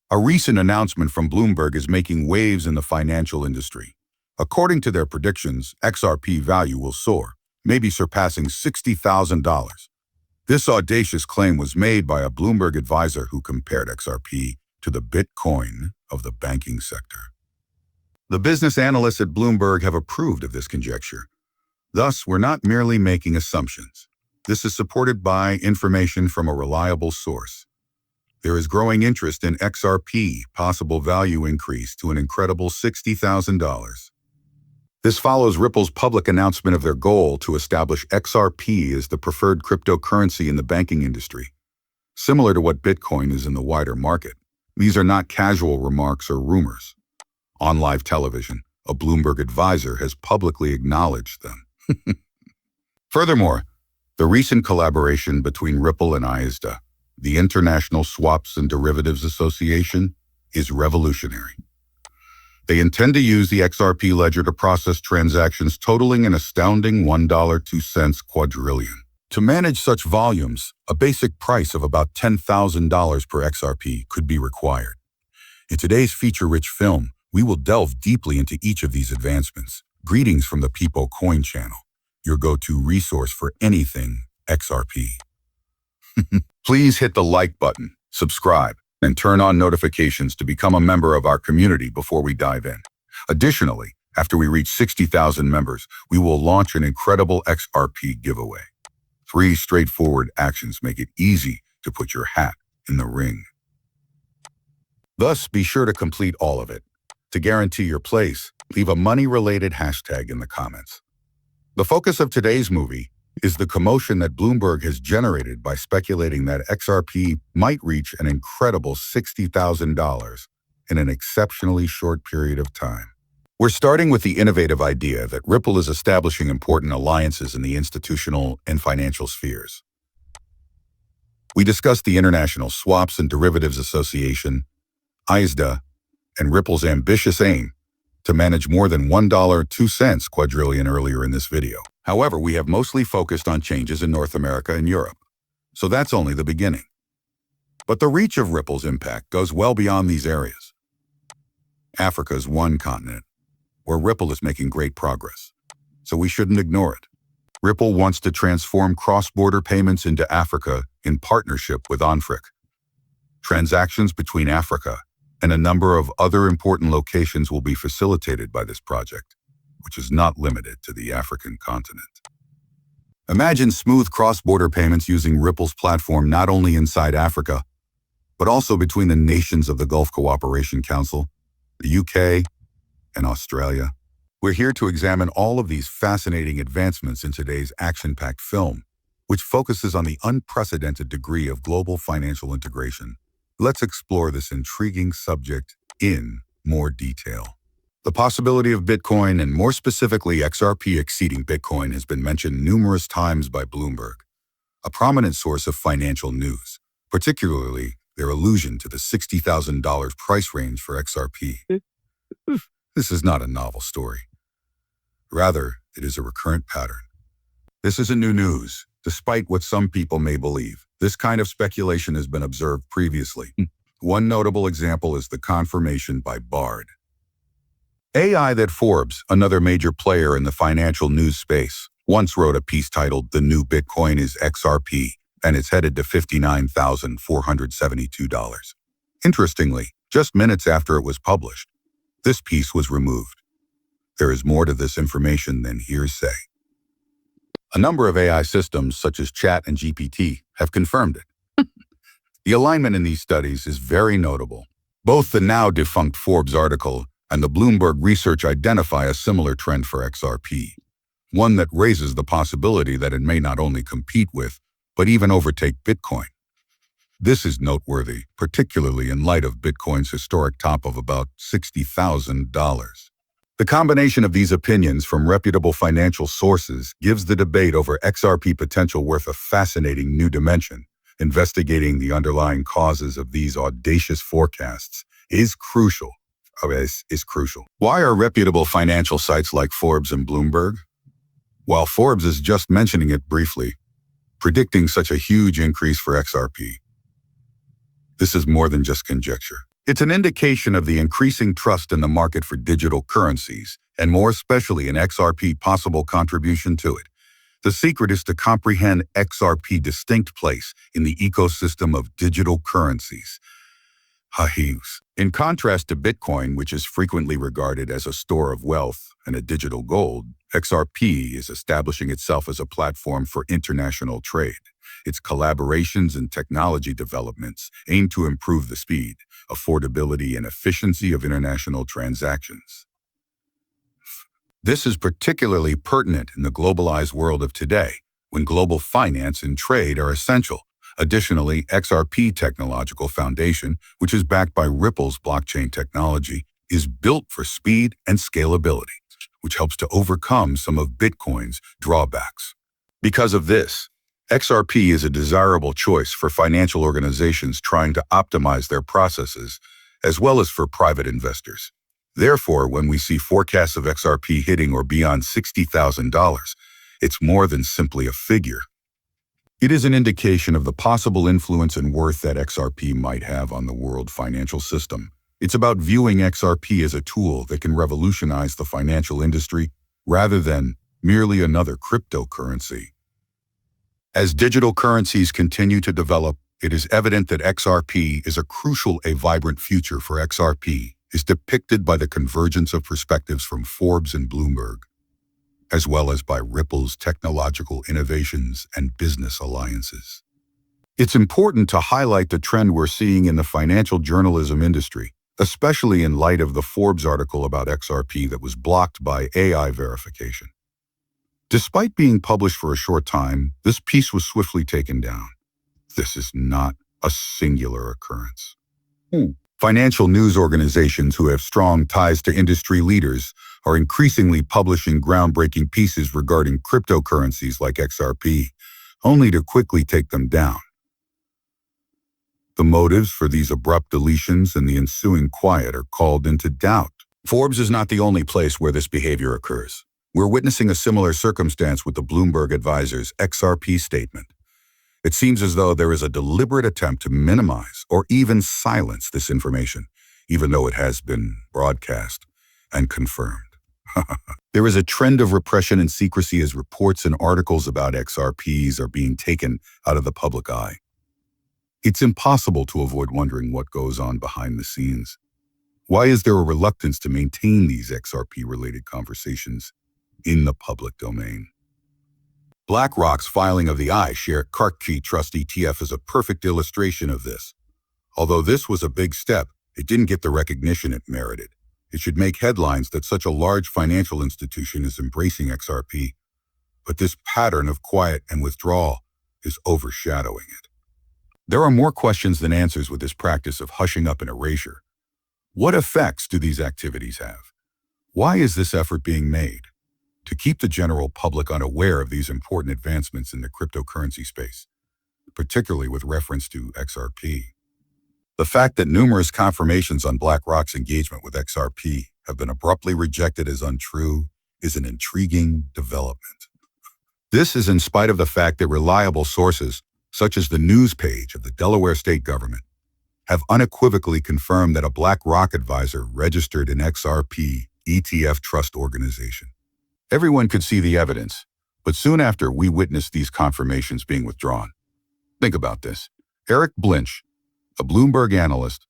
A recent announcement from Bloomberg is making waves in the financial industry. According to their predictions, XRP value will soar, maybe surpassing $60,000. This audacious claim was made by a Bloomberg advisor who compared XRP to the Bitcoin of the banking sector. The business analysts at Bloomberg have approved of this conjecture. Thus, we're not merely making assumptions. This is supported by information from a reliable source. There is growing interest in XRP, possible value increase to an incredible $60,000. This follows Ripple's public announcement of their goal to establish XRP as the preferred cryptocurrency in the banking industry. Similar to what Bitcoin is in the wider market, these are not casual remarks or rumors. On live television, a Bloomberg advisor has publicly acknowledged them. Furthermore, the recent collaboration between Ripple and ISDA, the International Swaps and Derivatives Association, is revolutionary. They intend to use the XRP ledger to process transactions totaling an astounding $1.02 quadrillion. To manage such volumes, a basic price of about $10,000 per XRP could be required. In today's feature-rich film, we will delve deeply into each of these advancements. Greetings from the People Coin channel, your go-to resource for anything XRP. Please hit the like button, subscribe, and turn on notifications to become a member of our community before we dive in. Additionally, after we reach 60,000 members, we will launch an incredible XRP giveaway. 3 straightforward actions make it easy to put your hat in the ring. Thus, be sure to complete all of it. To guarantee your place, leave a money-related hashtag in the comments. The focus of today's movie is the commotion that Bloomberg has generated by speculating that XRP might reach an incredible $60,000 in an exceptionally short period of time. We're starting with the innovative idea that Ripple is establishing important alliances in the institutional and financial spheres. We discussed the International Swaps and Derivatives Association, ISDA, and Ripple's ambitious aim to manage more than $1.02 quadrillion earlier in this video. However, we have mostly focused on changes in North America and Europe, so that's only the beginning. But the reach of Ripple's impact goes well beyond these areas. Africa is one continent where Ripple is making great progress, so we shouldn't ignore it. Ripple wants to transform cross-border payments into Africa in partnership with Onfric. Transactions between Africa and a number of other important locations will be facilitated by this project, which is not limited to the African continent. Imagine smooth cross-border payments using Ripple's platform not only inside Africa, but also between the nations of the Gulf Cooperation Council, the UK, and Australia. We're here to examine all of these fascinating advancements in today's action-packed film, which focuses on the unprecedented degree of global financial integration. Let's explore this intriguing subject in more detail. The possibility of Bitcoin, and more specifically XRP exceeding Bitcoin, has been mentioned numerous times by Bloomberg, a prominent source of financial news, particularly their allusion to the $60,000 price range for XRP. This is not a novel story. Rather, it is a recurrent pattern. This isn't new news, despite what some people may believe. This kind of speculation has been observed previously. One notable example is the confirmation by Bard. AI that Forbes, another major player in the financial news space, once wrote a piece titled "The New Bitcoin is XRP," and it's headed to $59,472. Interestingly, just minutes after it was published, this piece was removed. There is more to this information than hearsay. A number of AI systems, such as Chat and GPT, have confirmed it. The alignment in these studies is very notable. Both the now-defunct Forbes article and the Bloomberg research identify a similar trend for XRP, one that raises the possibility that it may not only compete with, but even overtake Bitcoin. This is noteworthy, particularly in light of Bitcoin's historic top of about $60,000. The combination of these opinions from reputable financial sources gives the debate over XRP potential worth a fascinating new dimension. Investigating the underlying causes of these audacious forecasts is crucial. Why are reputable financial sites like Forbes and Bloomberg? While Forbes is just mentioning it briefly, predicting such a huge increase for XRP, this is more than just conjecture. It's an indication of the increasing trust in the market for digital currencies, and more especially in XRP's possible contribution to it. The secret is to comprehend XRP's distinct place in the ecosystem of digital currencies. Hahius. In contrast to Bitcoin, which is frequently regarded as a store of wealth and a digital gold, XRP is establishing itself as a platform for international trade. Its collaborations and technology developments aim to improve the speed, affordability, and efficiency of international transactions. This is particularly pertinent in the globalized world of today, when global finance and trade are essential. Additionally, XRP technological foundation, which is backed by Ripple's blockchain technology, is built for speed and scalability, which helps to overcome some of Bitcoin's drawbacks. Because of this, XRP is a desirable choice for financial organizations trying to optimize their processes, as well as for private investors. Therefore, when we see forecasts of XRP hitting or beyond $60,000, it's more than simply a figure. It is an indication of the possible influence and worth that XRP might have on the world financial system. It's about viewing XRP as a tool that can revolutionize the financial industry rather than merely another cryptocurrency. As digital currencies continue to develop, it is evident that XRP is a vibrant future for XRP is depicted by the convergence of perspectives from Forbes and Bloomberg, as well as by Ripple's technological innovations and business alliances. It's important to highlight the trend we're seeing in the financial journalism industry, especially in light of the Forbes article about XRP that was blocked by AI verification. Despite being published for a short time, this piece was swiftly taken down. This is not a singular occurrence. Financial news organizations who have strong ties to industry leaders are increasingly publishing groundbreaking pieces regarding cryptocurrencies like XRP, only to quickly take them down. The motives for these abrupt deletions and the ensuing quiet are called into doubt. Forbes is not the only place where this behavior occurs. We're witnessing a similar circumstance with the Bloomberg advisor's XRP statement. It seems as though there is a deliberate attempt to minimize or even silence this information, even though it has been broadcast and confirmed. There is a trend of repression and secrecy as reports and articles about XRPs are being taken out of the public eye. It's impossible to avoid wondering what goes on behind the scenes. Why is there a reluctance to maintain these XRP-related conversations in the public domain? BlackRock's filing of the iShares Key Trust ETF is a perfect illustration of this. Although this was a big step, it didn't get the recognition it merited. It should make headlines that such a large financial institution is embracing XRP, but this pattern of quiet and withdrawal is overshadowing it. There are more questions than answers with this practice of hushing up and erasure. What effects do these activities have? Why is this effort being made? To keep the general public unaware of these important advancements in the cryptocurrency space, particularly with reference to XRP. The fact that numerous confirmations on BlackRock's engagement with XRP have been abruptly rejected as untrue is an intriguing development. This is in spite of the fact that reliable sources, such as the news page of the Delaware state government, have unequivocally confirmed that a BlackRock advisor registered an XRP ETF trust organization. Everyone could see the evidence, but soon after we witnessed these confirmations being withdrawn. Think about this. Eric Blinch, a Bloomberg analyst,